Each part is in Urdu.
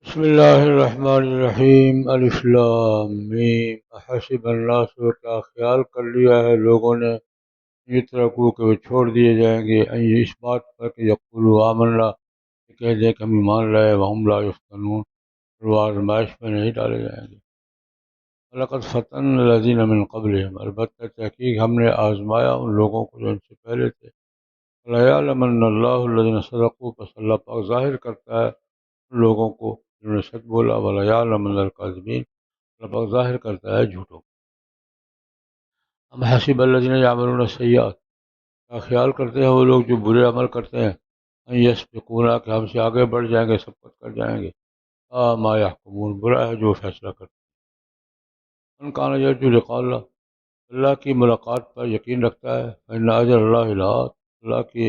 بسم اللہ الرحمن الرحیم الف لام میم احسب الناس، کا خیال کر لیا ہے لوگوں نے یہ طرح کو کہ وہ چھوڑ دیے جائیں گے اس بات پر کہ یقولوا آمنا، کہ کہہ دیں کہ ہم ایمان لائے، وہم لا یفتنون، اور وہ آزمائش میں نہیں ڈالے جائیں گے۔ وَلَقَدْ فَتَنَّا الَّذِينَ مِن قَبْلِهِمْ، البتہ تحقیق ہم نے آزمایا ان لوگوں کو جو ان سے پہلے تھے۔ وَلَيَعْلَمَنَّ اللَّهُ الَّذِينَ صَدَقُوا، پس اللہ پاک ظاہر کرتا ہے ان لوگوں کو جنہوں نے سچ بولا۔ وَلَيَعْلَمَنَّ الْكَاذِبِينَ، اللہ پاک ظاہر کرتا ہے جھوٹوں کو۔ ہم حسب الذین یعملون السیئات، کا خیال کرتے ہیں وہ لوگ جو برے عمل کرتے ہیں، ان یسبقونا، کہ ہم سے آگے بڑھ جائیں گے، سبقت کر جائیں گے۔ ما یحکمون، برا ہے جو فیصلہ کرتے ہیں۔ من کان یرجو لقاء اللہ، اللہ کی ملاقات پر یقین رکھتا ہے، فإن اجل اللہ لآت، اللہ کی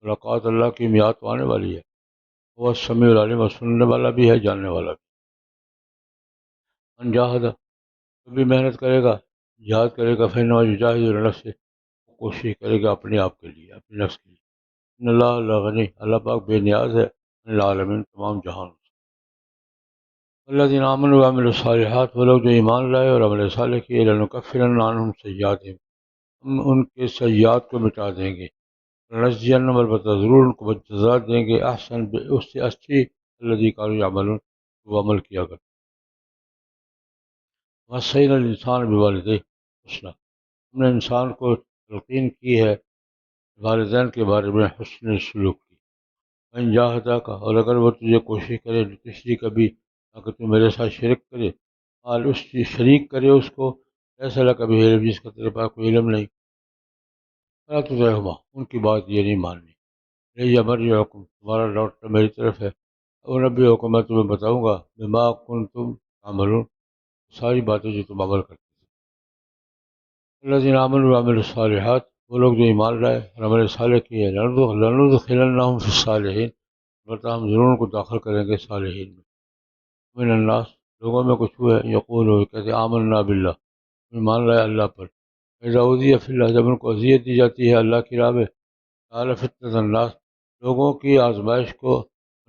ملاقات، اللہ کی میعاد تو آنے والی ہے۔ وہ السمیع العلیم، اور سننے والا بھی ہے، جاننے والا بھی۔ من جاہد، جو بھی محنت کرے گا، جہاد کرے گا، فإنما یجاہد لنفسہ، کوشش کرے گا اپنے آپ کے لیے، اپنے نفس کے لیے۔ ان اللہ غنی، اللہ پاک بے نیاز ہے، عن العالمین، تمام جہان سے۔ الذین آمنوا وعملوا الصالحات، وہ لوگ جو ایمان لائے اور عمل صالح کیے، لنکفرن عنہم سیئاتہم، ہم ان کے سیئات کو مٹا دیں گے۔ لنجزینہم، البتہ ضرور ان کو جزا دیں گے، احسن، اس سے اچھی، الذی کانوا یعملون، وہ عمل کیا کرتے۔ وصینا الانسان بوالدیہ حسنا، ہم نے انسان کو تلقین کی ہے والدین کے بارے میں حسن سلوک کی۔ ان جاہدا کا، اور اگر وہ تجھے کوشش کرے تشریک کبھی، اگر تو میرے ساتھ شرک کرے، قال، اس کی شریک کرے اس کو، ایسا لگا بھی علم، جس کا تیرے پاس کوئی علم نہیں، فلا تطعہما، ان کی بات یہ نہیں ماننی۔ الیہ مرجعکم، تمہارا لوٹنا میری طرف ہے، انبئکم، میں تمہیں بتاؤں گا، بما کنتم تعملون، ساری باتیں جو تم عمل کرتے تھے۔ الذین آمنوا وعملوا الصالحات، وہ لوگ جو ایمان لائے اور عمل صالح کیے، لندخلنہم فی الصالحین، البتہ ہم ضرور ان کو داخل کریں گے صالحین میں۔ من الناس، لوگوں میں کچھ ہوئے، یقول، وہ کہتے آمنا باللہ، ایمان لائے اللہ پر، اذا اوذی فی اللہ، جب ان کو اذیت دی جاتی ہے اللہ کی راہ میں، قال فتنة الناس، لوگوں کی آزمائش کو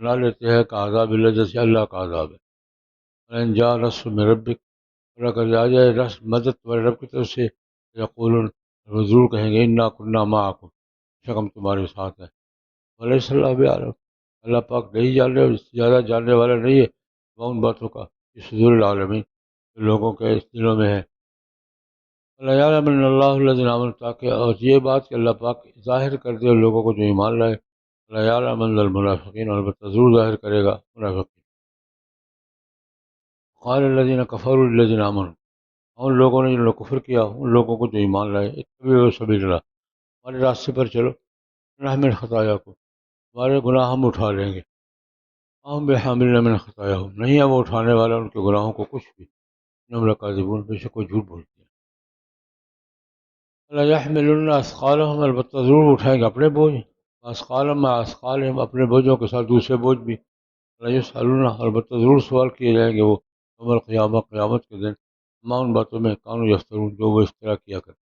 بنا لیتے ہیں کہ عذاب اللہ، جیسے اللہ کا عذاب ہے۔ وَإِنْ جَاءَ نَصْرٌ مِّن رَبِّكَ، اور اگر آ جائے مدد تمہارے رب کی طرف سے، یقولون، وہ ضرور کہیں گے، انا کننا معکم، شک ہم تمہارے ساتھ ہیں۔ ولیس اللہ بعالم، اللہ پاک نہیں جاننے، زیادہ جاننے والا نہیں ہے وہ ان باتوں کا، کہ صدور العالمین، جو لوگوں کے اس دلوں میں ہے۔ وَلَيَعْلَمَنَّ اللَّهُ الَّذِينَ آمَنُوا، تاکہ اور یہ بات کہ اللہ پاک ظاہر کر دے ان لوگوں کو جو ایمان لائے۔ وَلَيَعْلَمَنَّ الْمُنَافِقِينَ، اور البتہ ضرور ظاہر کرے گا منافقین۔ قال الذين كفروا للذين آمنوا، ان لوگوں نے جنہوں نے کفر کیا ان لوگوں کو جو ایمان لائے، اتبعوا سبیل اللہ، ہمارے راستے پر چلو، نحمل خطایا کو، ہمارے گناہ ہم اٹھا لیں گے، ہم بحاملین من خطایاہم، نہیں ہے وہ اٹھانے والا ان کے گناہوں کو کچھ بھی، انہم لکاذبون، بے شک وہ جھوٹ بولتے ہیں۔ لَيَحْمِلُنَّ أَثْقَالَهُمْ، البتہ ضرور اٹھائیں گے اپنے بوجھ، وَأَثْقَالًا مَعَ أَثْقَالِهِمْ، اپنے بوجھوں کے ساتھ دوسرے بوجھ بھی۔ لَيُسْأَلُنَّ، البتہ ضرور سوال کیے جائیں گے وہ یوم القیامہ، قیامت کے دن، ما ان باتوں میں کانوا یفترون، جو وہ افترا کیا کرتے۔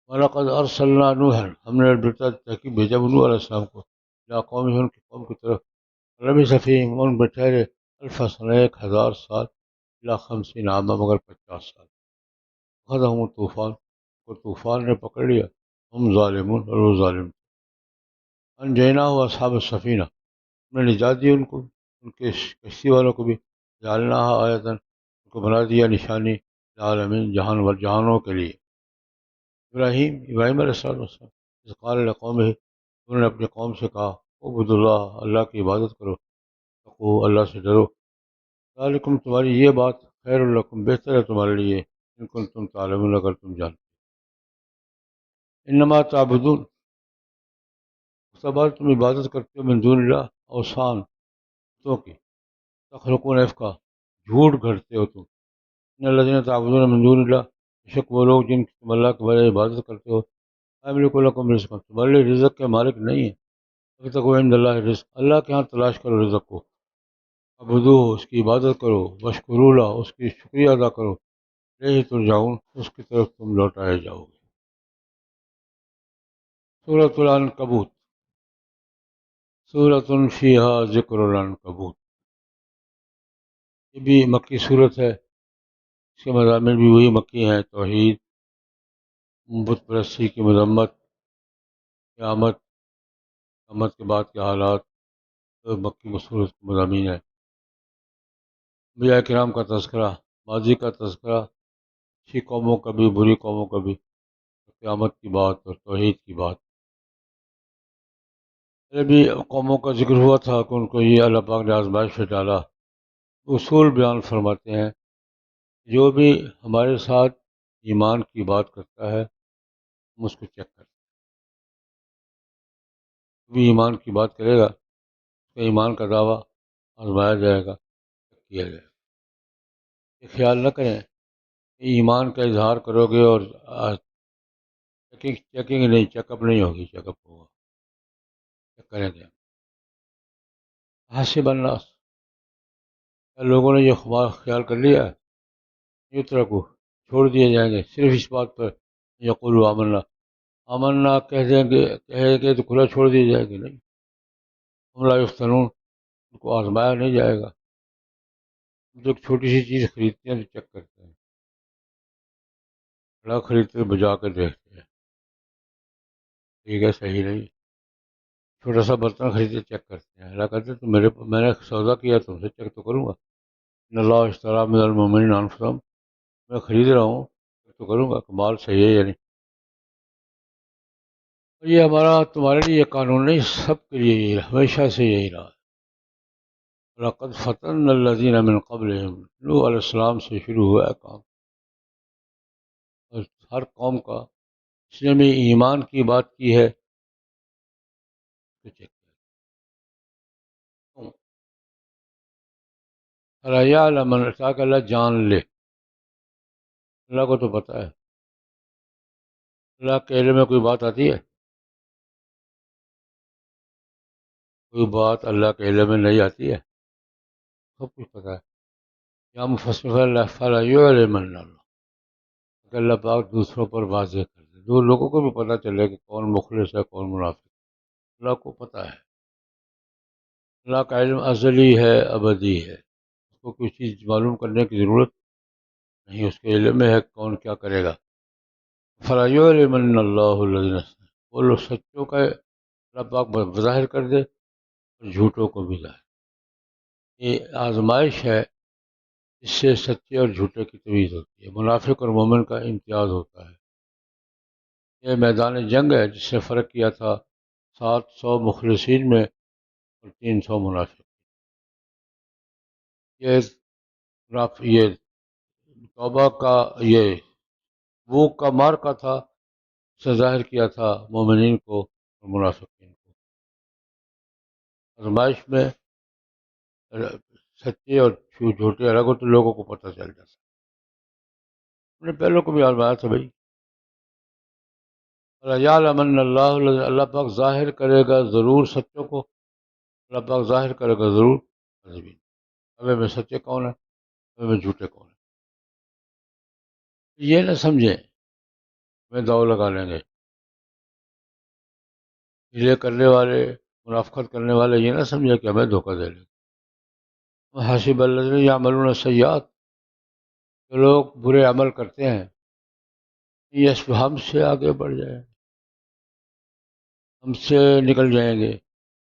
وَلَقَدْ أَرْسَلْنَا نُوحًا، ہم نے البتہ تحقیق بھیجا نوح علیہ السلام کو، یا قوم، ان کی قوم کی طرف، لبث فیہم، ان میں ٹھہرے، الف سنہ، 1000 سال، الا 50 عاما، مگر 50 سال۔ اخذہم الطوفان، کو طوفان نے پکڑ لیا، ہم ظالمون، اور وہ ظالم تھے۔ انجیناہ اصحاب السفینہ، ہم نے نجات دی ان کو، ان کے کشتی والوں کو بھی، جعلناہ آیتن، ان کو بنا دیا نشانی، للعالمین، جہانوں کے لیے۔ ابراہیم علیہ السلام، اس قال لقومہ، انہوں نے اپنی قوم سے کہا، اعبدوا اللہ، اللہ کی عبادت کرو، تقو، اللہ سے ڈرو، ذالکم، تمہاری یہ بات، خیر لکم، بہتر ہے تمہارے لیے، ان کنتم تعلمون، اگر تم جانتے۔ انما تعبدون، اس کے بعد تم عبادت کرتے ہو، من دون اللہ، اوثان، بتوں کی، تخلقون افکا، جھوٹ گھڑتے ہو تم۔ ان الذین تعبدون من دون اللہ، بے شک وہ لوگ جن کی تم اللہ کے بغیر عبادت کرتے ہو، لا یملکون لکم رزقا، تمہارے لیے رزق کے مالک نہیں ہے، فابتغوا عند اللہ الرزق، اللہ کے ہاں تلاش کرو رزق کو، عبدو، اس کی عبادت کرو، واشکروا لہ، اس کی شکریہ ادا کرو، الیہ ترجعون، اس کی طرف تم لوٹائے جاؤ گے۔ سورۃ العنکبوت، سورۃ فیہا ذکر العنکبوت، یہ بھی مکی صورت ہے، اس کے مضامین بھی وہی مکی ہیں: توحید، بت پرستی کی مذمت، قیامت، قیامت کے بعد کے حالات، تو مکی صورت کے مضامین ہیں۔ انبیاء کرام کا تذکرہ، ماضی کا تذکرہ، اچھی قوموں کا بھی بری قوموں کا بھی، قیامت کی بات اور توحید کی بات۔ پہلے بھی قوموں کا ذکر ہوا تھا کہ ان کو یہ اللہ پاک نے آزمائش میں ڈالا۔ اصول بیان فرماتے ہیں، جو بھی ہمارے ساتھ ایمان کی بات کرتا ہے ہم اس کو چیک کرتے ہیں۔ جو بھی ایمان کی بات کرے گا اس کا ایمان کا دعویٰ آزمایا جائے گا، چیک کیا جائے گا۔ یہ خیال نہ کریں کہ ایمان کا اظہار کرو گے اور چیکنگ نہیں، چیک اپ نہیں ہوگی، چیک اپ ہوگا، چیک کریں گے۔ حسب الناس، کیا لوگوں نے یہ خیال کر لیا ہے، یترکو، چھوڑ دیے جائیں گے صرف اس بات پر یقولوا آمنا، آمنا کہہ کے تو کھلا چھوڑ دیے جائیں گے؟ نہیں، ہم لا یفتنون، ان کو آزمایا نہیں جائے گا۔ جو ایک چھوٹی سی چیز خریدتے ہیں تو چیک کرتے ہیں، بڑا خریدتے بجا کر دیکھتے ہیں ٹھیک ہے صحیح نہیں۔ چھوٹا سا برتن خریدتے چیک کرتے ہیں، اللہ کہتے ہیں تو میں نے سودا کیا تم سے چیک تو کروں گا۔ ان اللہ اشتری من المؤمنین انفسهم، میں خرید رہا ہوں چیک تو کروں گا کہ مال صحیح ہے یا نہیں۔ اور یہ ہمارا تمہارے لیے یہ قانون نہیں، سب کے لیے یہی رہا، ہمیشہ سے یہی رہا۔ لقد فتن الذین من قبلہم، نوح علیہ السلام سے شروع ہوا ہے کام، اور ہر قوم کا اس نے بھی ایمان کی بات کی ہے تو چیک کریں۔ فَلَا يَعْلَمَ، تاکہ اللہ جان لے، اللہ کو تو پتہ ہے۔ اللہ کے علم میں کوئی بات آتی ہے؟ کوئی بات اللہ کے علم میں نہیں آتی ہے، سب کچھ پتہ ہے۔ یا مفسر اللہ فَلَا يَعْلَمَنَّ اللہ، کہ اللہ پاک دوسروں پر واضح کر دے، دو لوگوں کو بھی پتہ چلے کہ کون مخلص ہے کون منافق، اللہ کو پتہ ہے۔ اللہ کا علم ازلی ہے، ابدی ہے، اس کو کوئی چیز معلوم کرنے کی ضرورت نہیں، اس کے علم میں ہے کون کیا کرے گا۔ فَلَا يَعْلَمَنَّ اللَّهُ الَّذِينَ، وہ لوگ سچوں کا اللہ پاک ظاہر کر دے اور جھوٹوں کو بھی ظاہر۔ یہ آزمائش ہے، اس سے سچے اور جھوٹے کی تمیز ہوتی ہے، منافق اور مومن کا امتیاز ہوتا ہے۔ یہ میدان جنگ ہے جس سے فرق کیا تھا 700 مخلصین میں اور 300 منافق۔ یہ توبہ کا، یہ وہ کا مارکا تھا، اس سے ظاہر کیا تھا مومنین کو اور منافقین کو۔ آزمائش میں سچے اور جھوٹے الگ ہوتے، لوگوں کو پتہ چل جاتا۔ ہم نے پہلوں کو بھی آزمایا تھا بھائی۔ یعلمن اللہ، اللہ پاک ظاہر کرے گا ضرور سچوں کو، اللہ پاک ظاہر کرے گا ضرور کاذبین، ہمیں میں سچے کون ہیں، ہمیں میں جھوٹے کون ہیں۔ یہ نہ سمجھیں ہمیں داؤ لگا لیں گے، ہیلے کرنے والے، منافقت کرنے والے یہ نہ سمجھیں کہ ہمیں دھوکہ دے لیں گے۔ حسب الذین یعملون السیئات، جو لوگ برے عمل کرتے ہیں، یس ہم سے آگے بڑھ جائیں، ہم سے نکل جائیں گے،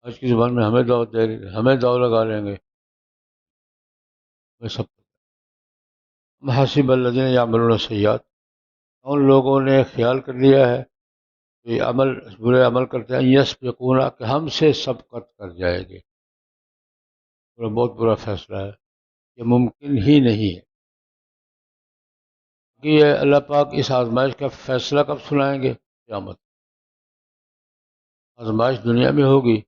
آج کی زبان میں ہمیں دعوت دے گے، ہمیں داؤ لگا لیں گے، ہمیں سب۔ حسب الذین یعملون السیئات، ان لوگوں نے خیال کر لیا ہے کہ برے عمل کرتے ہیں، یسبقونا، کہ ہم سے سبقت کر جائے گے۔ بہت برا فیصلہ ہے، یہ ممکن ہی نہیں ہے، کہ یہ اللہ پاک اس آزمائش کا فیصلہ کب سنائیں گے؟ قیامت۔ آزمائش دنیا میں ہوگی،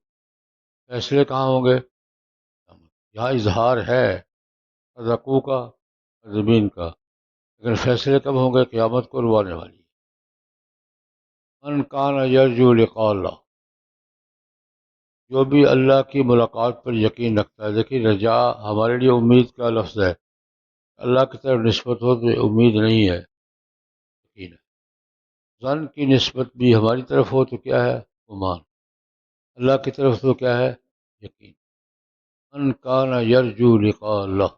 فیصلے کہاں ہوں گے؟ قیامت۔ یہاں اظہار ہے صدقوں کا، زمین کا، لیکن فیصلے کب ہوں گے؟ قیامت کو روانے والی۔ من کان یرجو لقاء اللہ، جو بھی اللہ کی ملاقات پر یقین رکھتا ہے۔ دیکھیے رجا ہمارے لیے امید کا لفظ ہے، اللہ کی طرف نسبت ہو تو امید نہیں ہے، یقین ہے۔ ظن کی نسبت بھی ہماری طرف ہو تو کیا ہے؟ گمان۔ اللہ کی طرف تو کیا ہے؟ یقین ان کان یرجو لقاء اللہ،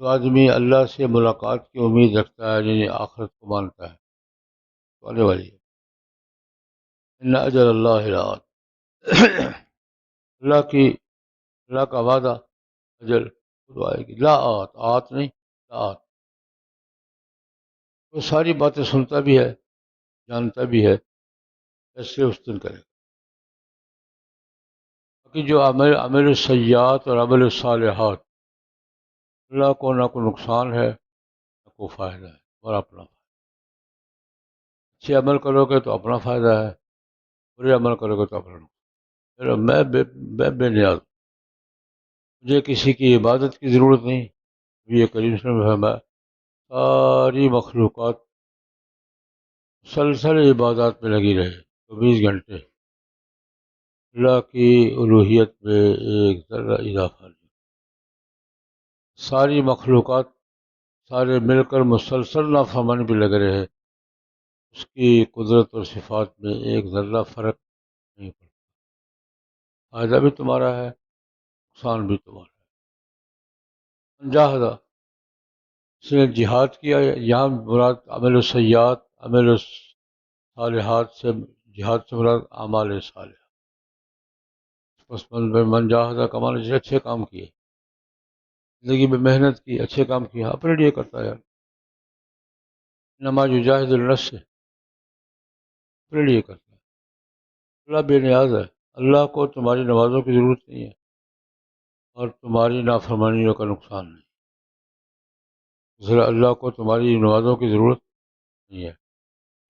جو آدمی اللہ سے ملاقات کی امید رکھتا ہے، یعنی آخرت کو مانتا ہے تو آنے والی ہے۔ ان اجل اللہ لآت، اللہ کی، اللہ کا وعدہ، اجل وہ آئے گی، لا آت، آت نہیں، لا آت۔ وہ ساری باتیں سنتا بھی ہے، جانتا بھی ہے، ایسے اس دن کرے گا کہ جو عمل السیئات اور عمل الصالحات، اللہ کو نہ کوئی نقصان ہے نہ کوئی فائدہ ہے، اور اپنا اچھے عمل کرو گے تو اپنا فائدہ ہے، برے عمل کرو گے تو اپنا نقصان۔ پھر میں بے نیاز ہوں، مجھے کسی کی عبادت کی ضرورت نہیں۔ یہ کریم صلی اللہ علیہ وسلم ہے، ساری مخلوقات مسلسل عبادات میں لگی رہے 24 گھنٹے، اللہ کی الوہیت میں ایک ذرہ اضافہ نہیں، ساری مخلوقات سارے مل کر مسلسل نافرمانی پہ لگے رہے، اس کی قدرت اور صفات میں ایک ذرہ فرق نہیں پڑتا، فائدہ بھی تمہارا ہے، نقصان بھی تمہارا ہے۔ مجاہدہ، اس نے جہاد کیا، یہاں مراد عمل السیئات، عمل الصالحات سے، جہاد سے مراد اعمال صالحہ، بس من جاہدہ کا معنی جیسے اچھے کام کیے، زندگی میں محنت کی، اچھے کام کیا، اپنے لیے کرتا ہے یار، نماز یجاہد النفس سے اپنے لیے کرتا ہے۔ اللہ بے نیاز ہے، اللہ کو تمہاری نمازوں کی ضرورت نہیں ہے، اور تمہاری نافرمانیوں کا نقصان نہیں، اس لیے اللہ کو تمہاری نمازوں کی ضرورت نہیں ہے،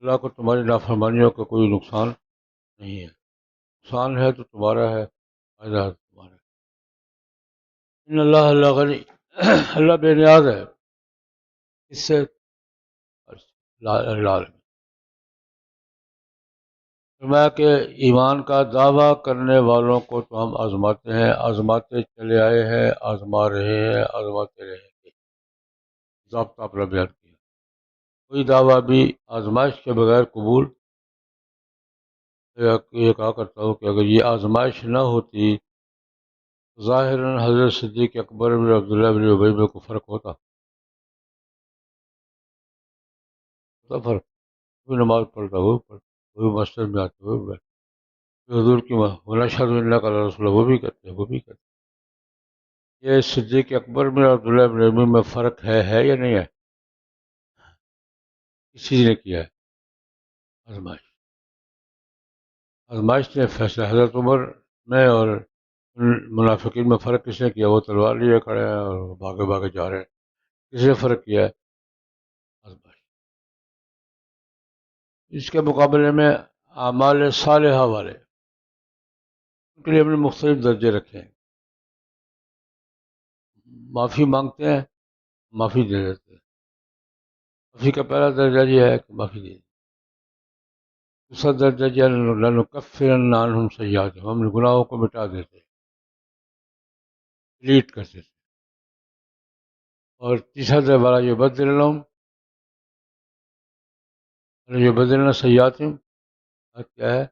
اللہ کو تمہاری نافرمانیوں کا کوئی نقصان نہیں ہے، نقصان ہے تو تمہارا ہے، فائدہ ہے تو تمہارا ہے۔ ان اللہ غنی، اللہ بے نیاز ہے، اس سے لال، فرمایا کہ ایمان کا دعویٰ کرنے والوں کو تو ہم آزماتے ہیں، آزماتے چلے آئے ہیں، آزما رہے ہیں، آزماتے رہیں گے، ضابطہ اپنا بیان کیا۔ کوئی دعویٰ بھی آزمائش کے بغیر قبول، یہ کہا کرتا ہوں کہ اگر یہ آزمائش نہ ہوتی، ظاہراً حضرت صدیق اکبر بن عبداللہ بن ابی میں کو فرق ہوتا فرق، وہ نماز پڑھتا، وہ مسجد میں آتے، وہ حضور کی ونشہد انک لرسول اللہ، وہ بھی کرتے ہیں، وہ بھی کرتے ہیں۔ یہ صدیق اکبر بن عبداللہ بن ابی میں فرق ہے یا نہیں ہے؟ کس چیز نے کیا ہے؟ آزمائش، آزمائش نے فیصلہ، حضرت عمر میں اور منافقین میں فرق کس نے کیا؟ وہ تلوار لیے کھڑے ہیں اور بھاگے بھاگے جا رہے ہیں، کس نے فرق کیا ہے؟ آزمائش۔ اس کے مقابلے میں اعمال صالحہ والے، ان کے لیے ہم نے مختلف درجے رکھے ہیں، معافی مانگتے ہیں، معافی دے دیتے ہیں، معافی کا پہلا درجہ یہ ہے کہ معافی دے دیتے، دوسرا درجہ یہ ہے لنکفرن عنہم سیئاتہم، ہم نے گناہوں کو مٹا دیتے ہیں، ڈیلیٹ کر دیتے ہیں، اور تیسرا درجہ والا یبدلنا سیئاتہم، کیا ہے؟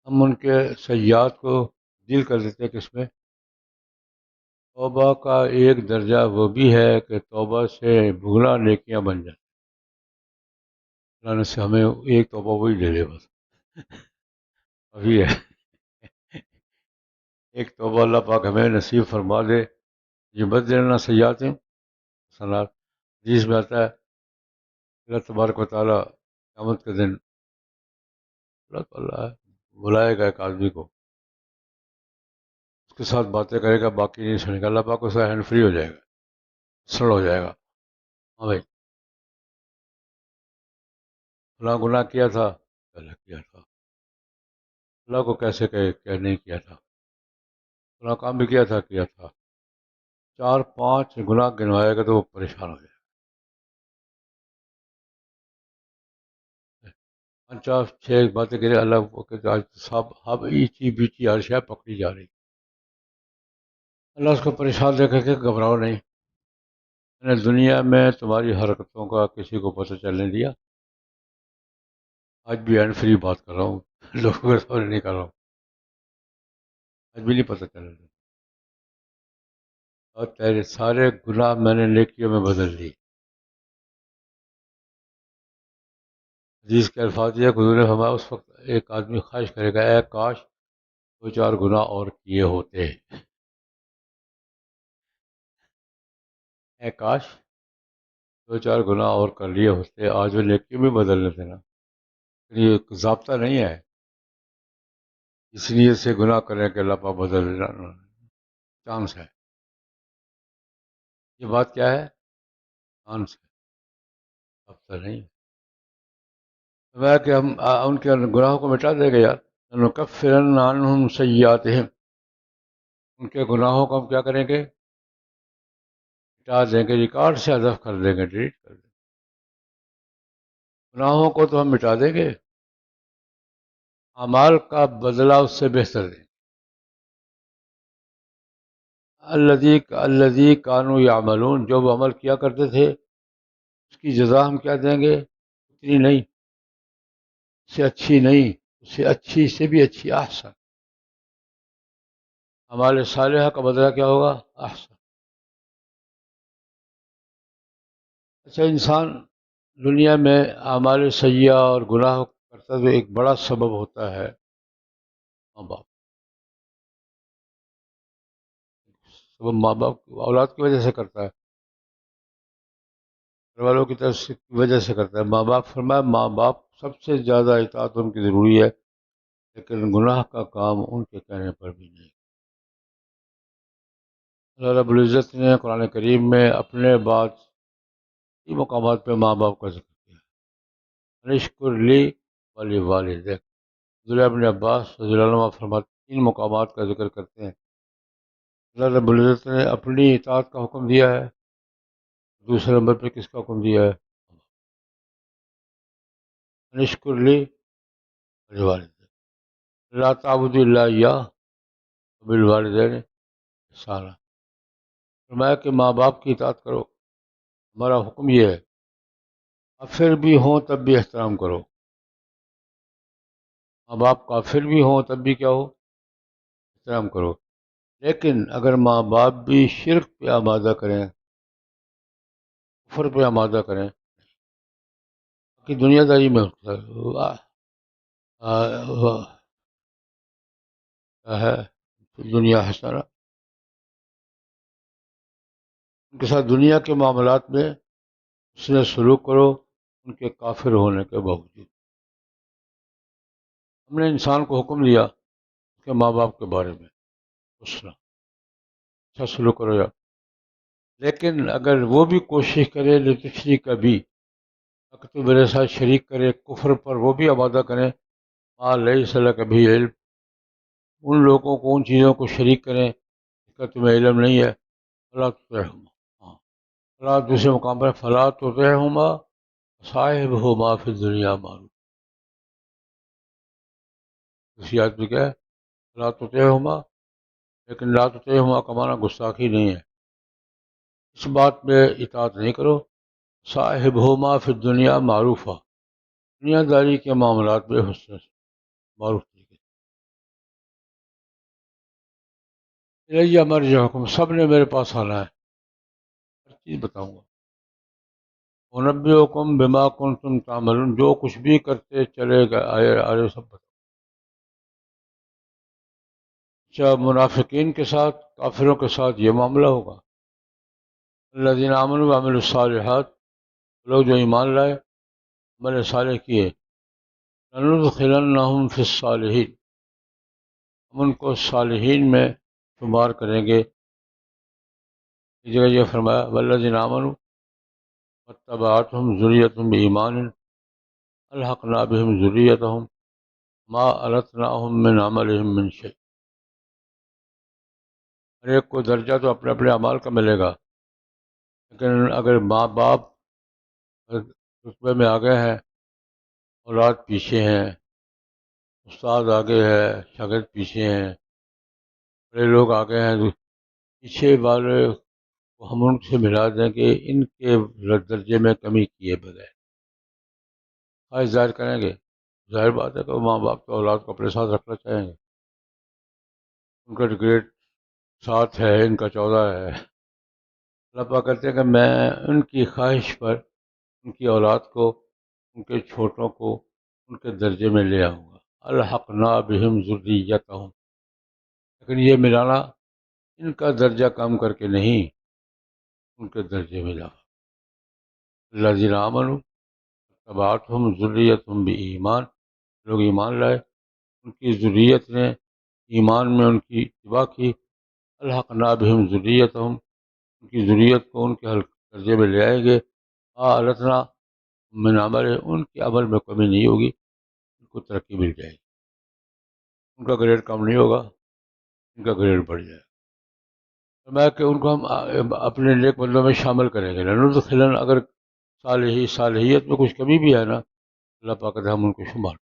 ہم ان کے سیئات کو دل کر دیتے ہیں، کس میں؟ توبہ کا ایک درجہ وہ بھی ہے کہ توبہ سے بھگنا نیکیاں بن جائیں، اللہ نے سے ہمیں ایک توبہ وہی دے دے بس، ابھی ہے ایک توبہ اللہ پاک ہمیں نصیب فرما دے، یہ بدلنا سیئات حسنات۔ حدیث میں آتا ہے اللہ تبارک و تعالیٰ قیامت کے دن اللہ تعالیٰ بلائے گا ایک آدمی کو، اس کے ساتھ باتیں کرے گا، باقی نہیں سنے گا، اللہ پاک اس کا ہینڈ فری ہو جائے گا، سڑ ہو جائے گا، ہاں بھائی فلاں گناہ کیا تھا، پہلے کیا تھا، اللہ کو کیسے کہ نہیں کیا تھا، فلاں کام بھی کیا تھا، 4 5 گناہ گنوائے گا تو وہ پریشان ہو جائے گا، 5 6 باتیں کرے اللہ کو کہ آج صاحب اب ایچی بیچی ہر شے پکڑی جا رہی، اللہ اس کو پریشان دیکھ کے گھبراؤ نہیں، میں نے دنیا میں تمہاری حرکتوں کا کسی کو پتہ چلنے دیا، آج بھی ہینڈ فری بات کر رہا ہوں لوگوں کے سامنے نہیں کر رہا ہوں، آج بھی نہیں پتہ چل رہا، اور تیرے سارے گناہ میں نے نیکیوں میں بدل دی۔ حدیث کے الفاظ یہ حضور نے فرمایا اس وقت ایک آدمی خواہش کرے گا اے کاش دو چار گناہ اور کیے ہوتے، اے کاش دو چار گناہ اور کر لیے ہوتے، آج وہ نیکی میں بدل لیتے نا۔ یہ ضابطہ نہیں ہے اس لیے سے گناہ کریں کہ اللہ پاک بدل لینا، چانس ہے۔ یہ بات کیا ہے؟ چانس ہے، ضابطہ نہیں ہے۔ میں کہ ہم ان کے گناہوں کو مٹا دیں گے یار، نکفرن عنہم سیئاتہم، ان کے گناہوں کو ہم کیا کریں گے؟ مٹا دیں گے، ریکارڈ سے حذف کر دیں گے، ڈیلیٹ کر دیں گے۔ گناہوں کو تو ہم مٹا دیں گے، اعمال کا بدلہ اس سے بہتر دیں۔ الذی کانوا یعملون، جو وہ عمل کیا کرتے تھے اس کی جزا ہم کیا دیں گے؟ اتنی نہیں، اس سے اچھی نہیں، اس سے اچھی سے بھی اچھی، احسن۔ اعمال صالحہ کا بدلہ کیا ہوگا؟ احسن۔ اچھا، انسان دنیا میں اعمال سیئہ اور گناہ کرتا ہے تو ایک بڑا سبب ہوتا ہے ماں باپ، سبب ماں باپ اولاد کی وجہ سے کرتا ہے، گھر والوں کی طرف سے کی وجہ سے کرتا ہے۔ ماں باپ فرمایا ماں باپ سب سے زیادہ اطاعت ان کی ضروری ہے، لیکن گناہ کا کام ان کے کہنے پر بھی نہیں۔ اللہ رب العزت نے قرآن کریم میں اپنے بعد کئی مقامات پہ ماں باپ کا ذکر کیا ہے۔ نشکر لی ولی والدیک، عبداللہ ابن عباس رضی اللہ عنہ فرماتے ہیں، تین مقامات کا ذکر کرتے ہیں اللہ رب العزت نے اپنی اطاعت کا حکم دیا ہے، دوسرے نمبر پہ کس کا حکم دیا ہے؟ نشکر لی ولی والدیک، لا تعبدوا الا اياه وبالوالدین احسانا، فرمایا کہ ماں باپ کی اطاعت کرو، ہمارا حکم یہ ہے، کافر بھی ہوں تب بھی احترام کرو، ماں باپ کافر بھی ہوں تب بھی کیا ہو؟ احترام کرو، لیکن اگر ماں باپ بھی شرک پہ آمادہ کریں، کفر پہ آمادہ کریں، کہ دنیا داری میں ہے دنیا حسنہ، ان کے ساتھ دنیا کے معاملات میں اس نے سلوک کرو ان کے کافر ہونے کے باوجود۔ ہم نے انسان کو حکم دیا اس کے ماں باپ کے بارے میں حسنہ، اچھا سلوک کرو یا، لیکن اگر وہ بھی کوشش کرے لتشریک کا بھی، اگر تو میرے ساتھ شریک کرے کفر پر، وہ بھی آمادہ کریں، ما لیس لک بھی علم، ان لوگوں کو ان چیزوں کو شریک کریں جس کا تمہیں علم نہیں ہے، فلا تطعہما، ہاں فلا، دوسرے مقام پر فلا تطعہما صاحبہما فی الدنیا معروف، دوسری آیت میں کیا ہے؟ فلا تطعہما، لیکن لا تطعہما کا معنی گستاخی نہیں ہے، اس بات میں اطاعت نہیں کرو، صاحبہما فی الدنیا معروفہ، دنیا داری کے معاملات میں حسن سے، معروف طریقے سے، الیہ مرجعکم، سب نے میرے پاس آنا ہے، ہر چیز بتاؤں گا، انبئکم بما کنتم تعملون، جو کچھ بھی کرتے چلے گئے آئے آئے سب بتاؤں، اچھا منافقین کے ساتھ، کافروں کے ساتھ یہ معاملہ ہوگا، الذین آمنوا وعملوا الصالحات، لوگ جو ایمان لائے عمل صالح کیے، لندخلنہم فی الصالحین، ہم ان کو صالحین میں شمار کریں گے۔ اس جگہ یہ فرمایا والذین آمنوا واتبعتہم ذریتہم بایمان الحقنا بہم ذریتہم ما التناہم من عملہم من شیء، ہر ایک کو درجہ تو اپنے اپنے اعمال کا ملے گا، لیکن اگر ماں باپ رتبے میں آگے ہیں، اولاد پیچھے ہیں، استاد آگے ہے، شاگرد پیچھے ہیں، بڑے لوگ آگے ہیں، پیچھے والے کو ہم ان سے ملا دیں کہ ان کے درجے میں کمی کیے بغیر خواہش ظاہر کریں گے، ظاہر بات ہے کہ ماں باپ تو اولاد کو اپنے ساتھ رکھنا چاہیں گے، ان کا گریڈ 7 ہے، ان کا 14 ہے۔ اللہ پاک کہتے ہیں کہ میں ان کی خواہش پر ان کی اولاد کو، ان کے چھوٹوں کو ان کے درجے میں لے آؤں گا۔ الحقنا بہم ذریتہم، لیکن یہ ملانا ان کا درجہ کم کر کے نہیں، ان کے درجے میں لا۔ الذین آمنوا تبعتہم ذریتہم بایمان، لوگ ایمان لائے، ان کی ذریت نے ایمان میں ان کی اتباع کی۔ الحقنا بہم ذریتہم، ان کی ذریت کو ان کے درجے میں لے آئیں گے۔ التنا من عمل، ان کے عمل میں کمی نہیں ہوگی، ان کو ترقی مل جائے گی، ان کا گریڈ کم نہیں ہوگا، ان کا گریڈ بڑھ جائے گا۔ میں کہ ان کو ہم اپنے نیک بندوں میں شامل کریں گے۔ لندخلن، اگر صالحیت میں کچھ کمی بھی ہے نا، اللہ پاک کہتا ہے ہم ان کو شمار۔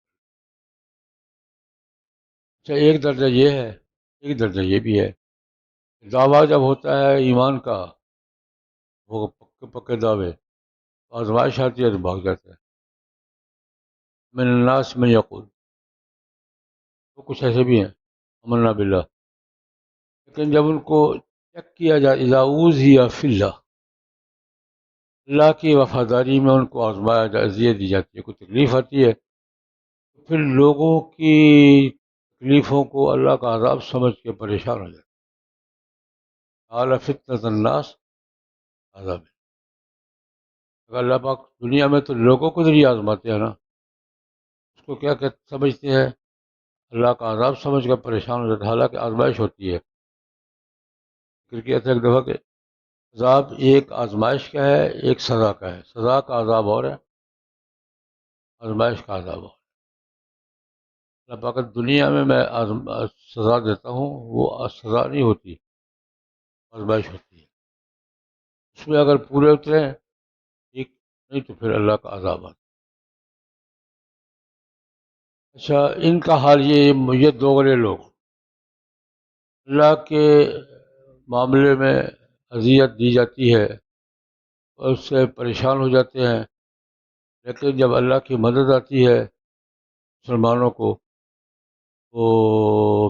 اچھا، ایک درجہ یہ ہے، ایک درجہ یہ بھی ہے، دعویٰ جب ہوتا ہے ایمان کا، وہ پکے پکے دعوے، آزمائش آتی ہے تو بھاگ جاتا ہے۔ من الناس من یقول، تو کچھ ایسے بھی ہیں آمنا باللہ، لیکن جب ان کو چیک کیا جائے، اذا اوذی فی اللہ، اللہ کی وفاداری میں ان کو آزمایا جائے، اذیت دی جاتی ہے، کوئی تکلیف آتی ہے، تو پھر لوگوں کی تکلیفوں کو اللہ کا عذاب سمجھ کے پریشان ہو جاتے ہیں۔ اعلی فتنۃ الناس عذاب، اگر اللہ پاک دنیا میں تو لوگوں کو ذریعے آزماتے ہیں نا، اس کو کیا سمجھتے ہیں؟ اللہ کا عذاب سمجھ کر پریشان ہو جاتا ہے، حالانکہ آزمائش ہوتی ہے۔ ذکر کیا تھا ایک دفعہ کہ عذاب ایک آزمائش کا ہے، ایک سزا کا ہے۔ سزا کا عذاب اور ہے، آزمائش کا عذاب اور ہے۔ اللہ پاک دنیا میں سزا دیتا ہوں، وہ سزا نہیں ہوتی، آزمائش ہوتی ہے۔ اس میں اگر پورے اتریں ٹھیک، نہیں تو پھر اللہ کا عذاب آتا ہے۔ اچھا، ان کا حال یہ دوغلے لوگ اللہ کے معاملے میں اذیت دی جاتی ہے اور اس سے پریشان ہو جاتے ہیں، لیکن جب اللہ کی مدد آتی ہے مسلمانوں کو، تو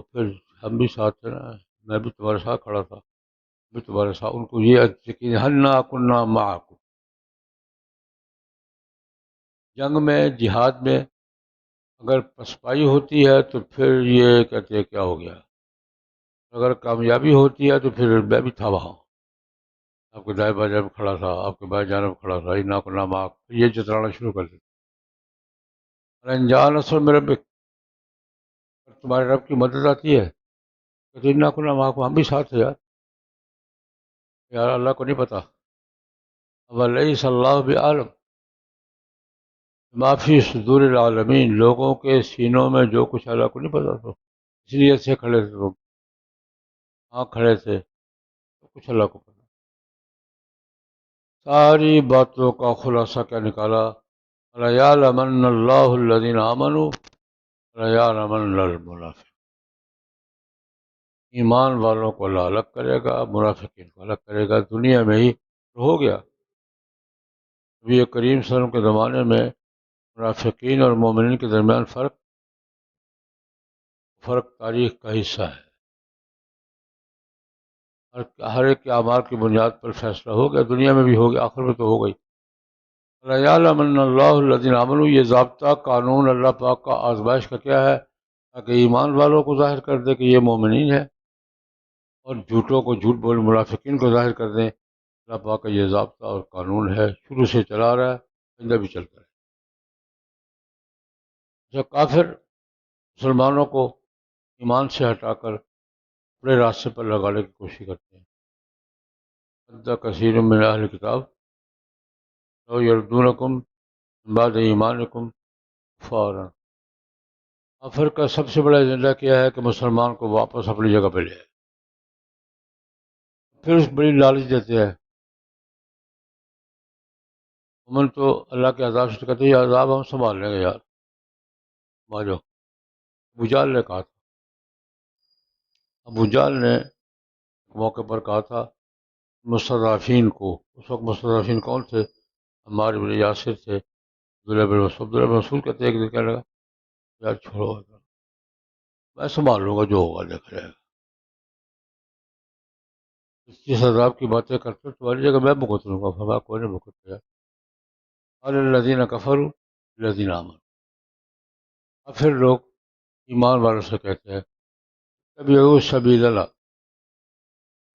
پھر ہم بھی ساتھ تھے نا، میں بھی تمہارے ساتھ کھڑا تھا، میں بھی تمہارے ساتھ۔ ان کو یہ یقین، ہنّا کنّا معکم، جنگ میں، جہاد میں اگر پسپائی ہوتی ہے تو پھر یہ کہتے ہیں کیا ہو گیا، اگر کامیابی ہوتی ہے تو پھر میں بھی تھا وہاں، آپ کے دائیں بائیں جانب کھڑا تھا، آپ کے بائیں جانب کھڑا تھا، ہنّا کنّا معکم، یہ جترانا شروع کر دیتے۔ ان جاء نصر من ربک، تمہارے رب کی مدد آتی ہے تو ہنّا کنّا معکم، ہم بھی ساتھ تھے یار، یار اللہ کو نہیں پتہ؟ وَلَيْسَ اللَّهُ بِعَالِمٍ مَا فِي صُدُورِ الْعَالَمِينَ، لوگوں کے سینوں میں جو کچھ اللہ کو نہیں پتا، تو اس لیے ایسے کھڑے تھے تم، ہاں کھڑے تھے، تو کچھ اللہ کو پتا۔ ساری باتوں کا خلاصہ کیا نکالا؟ لَيَعْلَمَنَّ اللَّهُ الَّذِينَ آمَنُوا وَلَيَعْلَمَنَّ الْمُنَافِقِينَ، ایمان والوں کو اللہ الگ کرے گا، منافقین کو الگ کرے گا، دنیا میں ہی ہو گیا۔ نبی کریم صلی اللہ علیہ وسلم کے زمانے میں منافقین اور مومنین کے درمیان فرق تاریخ کا حصہ ہے، ہر ایک کے اعمال کی بنیاد پر فیصلہ ہو گیا، دنیا میں بھی ہو گیا، آخر میں تو ہو گئی۔ لَيَعْلَمَنَّ اللَّهُ الَّذِينَ آمَنُوا، یہ ضابطہ قانون اللہ پاک کا آزمائش کا کیا ہے؟ تاکہ ایمان والوں کو ظاہر کر دے کہ یہ مومنین ہے، اور جھوٹوں کو جھوٹ بول منافقین کو ظاہر کر دیں۔ اللہ پاک کا یہ ضابطہ اور قانون ہے، شروع سے چلا رہا ہے، آئندہ بھی چلتا ہے۔ جب کافر مسلمانوں کو ایمان سے ہٹا کر اپنے راستے پر لگانے کی کوشش کرتے ہیں، حتی کثیر من اہل کتاب لو یردونکم من بعد ایمانکم کفارا، کافر کا سب سے بڑا ایجنڈا کیا ہے کہ مسلمان کو واپس اپنی جگہ پہ لے آئے، پھر اس بڑی لالچ دیتے ہیں۔ عموماً تو اللہ کے عذاب سے کہتے ہیں یہ عذاب ہم سنبھال لیں گے یار، ماجو۔ ابو جہل نے کہا تھا، ابو جہل نے موقع پر کہا تھا مستضعفین کو، اس وقت مستضعفین کون تھے؟ عمار بن یاسر تھے، عبداللہ بن مسعود کہتے ہیں کہ کہنے لگا یار چھوڑو، میں سنبھال لوں گا، جو ہوگا دیکھا جائے گا۔ جس عذاب کی باتیں کرتے ہو تمہاری جگہ میں بھگت لوں گا، فرمایا کوئی نہیں بھگت گا۔ قال الذین کفروا للذین آمنوا، اور پھر لوگ ایمان والوں سے کہتے ہیں تبعوا سبیلنا،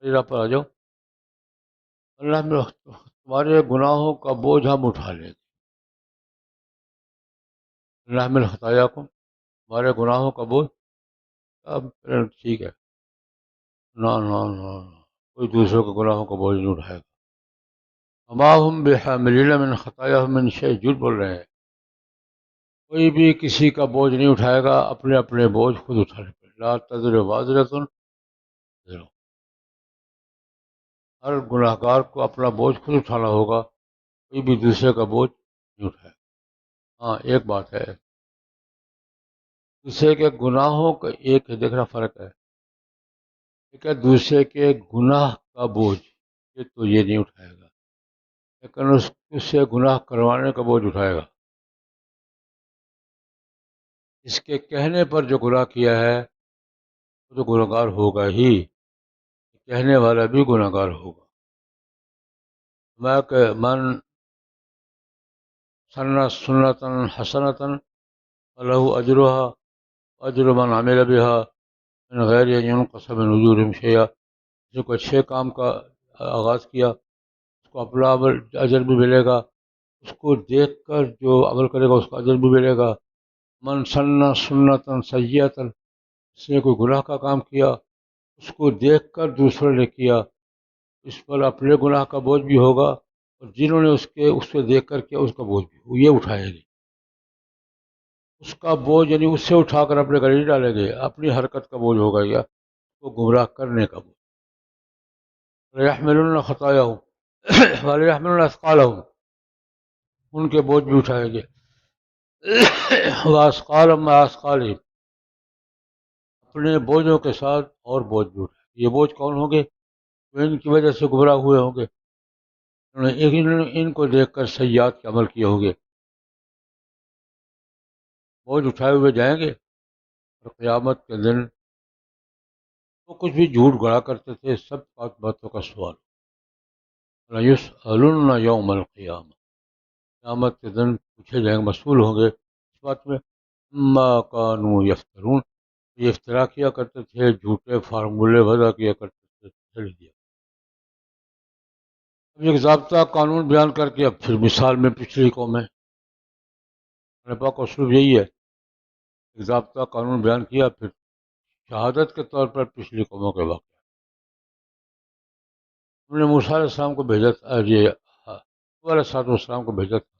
میری راہ پر آ جاؤ، اللہ میں تمہارے گناہوں کا بوجھ ہم اٹھا لیں گے، اللہ میں خطایا ہمارے گناہوں کا بوجھ، اب ٹھیک ہے، نہ نہ نہ نہ، کوئی دوسروں کے گناہوں کا بوجھ نہیں اٹھائے گا۔ وما ہم بحاملین من خطایا من شیء، جھوٹ بول رہے ہیں، کوئی بھی کسی کا بوجھ نہیں اٹھائے گا، اپنے اپنے بوجھ خود اٹھانے پڑے، لا تزر وازرۃ وزر، ہر گناہ گار کو اپنا بوجھ خود اٹھانا ہوگا، کوئی بھی دوسرے کا بوجھ نہیں اٹھائے گا۔ ہاں ایک بات ہے، دوسرے کے گناہوں کا ایک دیکھنا فرق ہے، ایک ہے دوسرے کے گناہ کا بوجھ، یہ تو یہ نہیں اٹھائے گا، لیکن اس سے گناہ کروانے کا بوجھ اٹھائے گا، اس کے کہنے پر جو گناہ کیا ہے وہ تو گناہ گار ہوگا ہی، کہنے والا بھی گناہ گار ہوگا۔ میں کہ من سن سنتا حسنتا فلہ اجرها اجر من عمل بها من غیر ان ينقص من اجورهم شیئا، جو کو اچھے کام کا آغاز کیا اس کو اپنا عمل اجر بھی ملے گا، اس کو دیکھ کر جو عمل کرے گا اس کا اجر بھی ملے گا۔ من سن سنتا سیئتا، اس نے کوئی گناہ کا کام کیا اس کو دیکھ کر دوسروں نے کیا، اس پر اپنے گناہ کا بوجھ بھی ہوگا، اور جنہوں نے اس کو دیکھ کر کیا اس کا بوجھ بھی یہ اٹھائیں گے، اس کا بوجھ یعنی اس سے اٹھا کر اپنے گلے نہیں ڈالیں گے، اپنی حرکت کا بوجھ ہوگا یا وہ گمراہ کرنے کا بوجھ۔ وَيَحْمِلُونَ خَطَايَاهُمْ وَلَيَحْمِلُونَ أَثْقَالَهُمْ، ان کے بوجھ بھی اٹھائیں گے، وَأَثْقَالًا مَعَ أَثْقَالِهِمْ، اپنے بوجھوں کے ساتھ اور بوجھ بھی اٹھائیں گے۔ یہ بوجھ کون ہوں گے؟ جو ان کی وجہ سے گمراہ ہوئے ہوں گے، انہوں نے ان کو دیکھ کر سیئات کے عمل کیے ہوں گے، بوجھ اٹھائے ہوئے جائیں گے، اور قیامت کے دن وہ کچھ بھی جھوٹ گڑا کرتے تھے سب باتوں کا سوال، لَيُسْأَلُنَّ يَوْمَ الْقِيَامَةِ، قیامت کے دن پوچھے جائیں گے، مسئول ہوں گے اس بات میں، ما كانوا یفترون، یہ افترا کیا کرتے تھے، جھوٹے فارمولے وضع کیا کرتے تھے، چھڑ دیا۔ اب ایک ضابطہ قانون بیان کر کے اب پھر مثال میں پچھلی قومیں، اللہ پاک کا اسلوب یہی ہے، ایک ضابطہ قانون بیان کیا پھر شہادت کے طور پر پچھلی قوموں کے واقع۔ ہم نے موسیٰ علیہ السلام کو بھیجا تھا، یہ نوح علیہ السلام کو بھیجا تھا،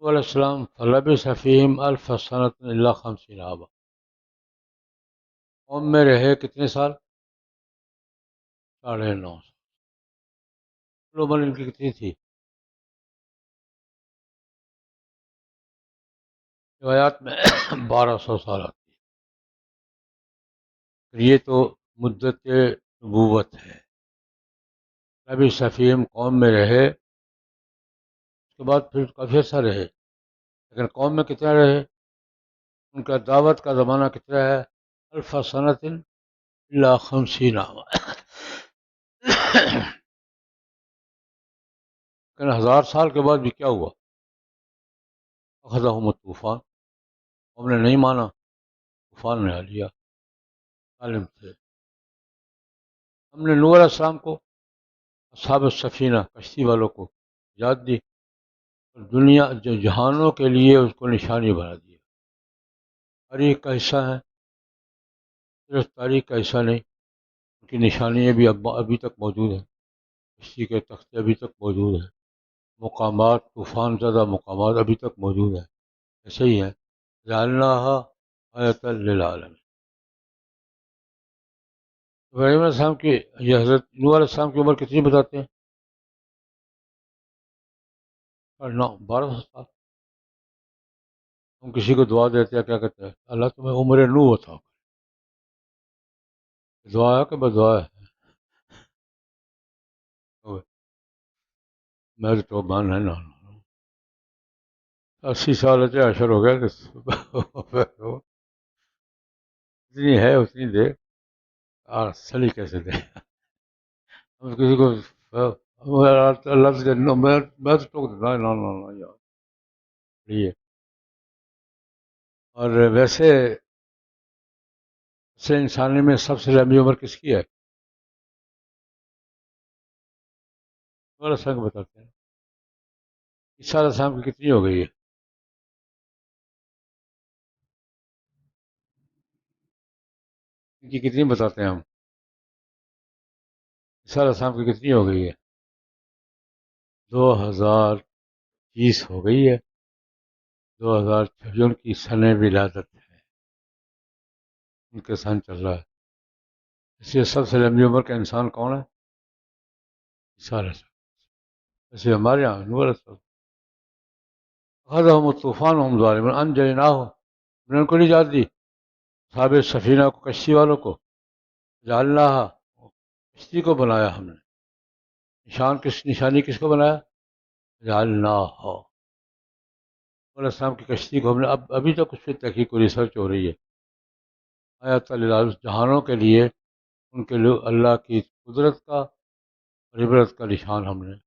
نوح علیہ السلام فلبث فیہم الف سنۃ الا 50 عاما، قوم میں رہے کتنے سال؟ 9.5 سال۔ عمر ان کی کتنی تھی؟ روایات میں 1200 سال آتی ہے، یہ تو مدت نبوت ہے۔ نبی صفیم قوم میں رہے، اس کے بعد پھر کافی عرصہ رہے، لیکن قوم میں کتنا رہے؟ ان کا دعوت کا زمانہ کتنا ہے؟ الف سنۃ الا 50 عاما، لیکن 1000 سال کے بعد بھی کیا ہوا؟ اخذہم الطوفان، قوم نے نہیں مانا، طوفان نے لیا، عالم تھے۔ ہم نے نوح علیہ السلام کو، اصحاب السفینہ کشتی والوں کو یاد دی، اور دنیا جہانوں کے لیے اس کو نشانی بنا دیا، تاریخ کا حصہ ہیں، صرف تاریخ کا حصہ نہیں، ان کی نشانیاں بھی ابھی تک موجود ہیں، کشتی کے تختے ابھی تک موجود ہیں، مقامات طوفان زدہ مقامات ابھی تک موجود ہیں، ایسے ہی ہیں، جعلناها آیۃ للعالمین۔ ابراہیم علیہ السلام کی، یہ حضرت نوح علیہ السلام کی عمر کتنی بتاتے ہیں؟ 1200 سال۔ ہم کسی کو دعا دیتے ہیں کیا کہتے ہیں؟ اللہ تمہیں عمر نوح عطا کرے، دعا ہے کہ بد دعا ہے؟ میں تو مان ہے نا، 80 سال ہے، اشر ہو گیا کہ جتنی ہے اتنی دے، سلی کیسے دے؟ ہم کسی کو اللہ سے میں تو ٹوک دیتا نا یار یہ. اور ویسے انسانی میں سب سے لمبی عمر کس کی ہے؟ سنگ بتاتے ہیں. عیسیٰ علیہ السلام کی کتنی ہو گئی ہے؟ ان کی کتنی بتاتے ہیں ہم؟ عیسیٰ علیہ السلام کی کتنی ہو گئی ہے؟ 2020 ہو گئی ہے. 2026 کی سن ولادت ہے، ان کے سن چل رہا ہے. اس لیے سب سے لمبی عمر کا انسان کون ہے؟ عیسیٰ علیہ السلام. ویسے ہمارے یہاں نور علیہ السلام اخذہم الطوفان وهم ظالمون انجیناہم، ہم نے ان کو نجات دی، صحاب سفینہ کو، کشتی والوں کو. جعلناہا، کشتی کو بنایا ہم نے. نشانی کس کو بنایا؟ جعلناہا، علیہ السلام کی کشتی کو ہم نے. ابھی تک اس پہ تحقیق و ریسرچ ہو رہی ہے. آیات جہانوں کے لیے، ان کے لیے اللہ کی قدرت کا اور عبرت کا نشان ہم نے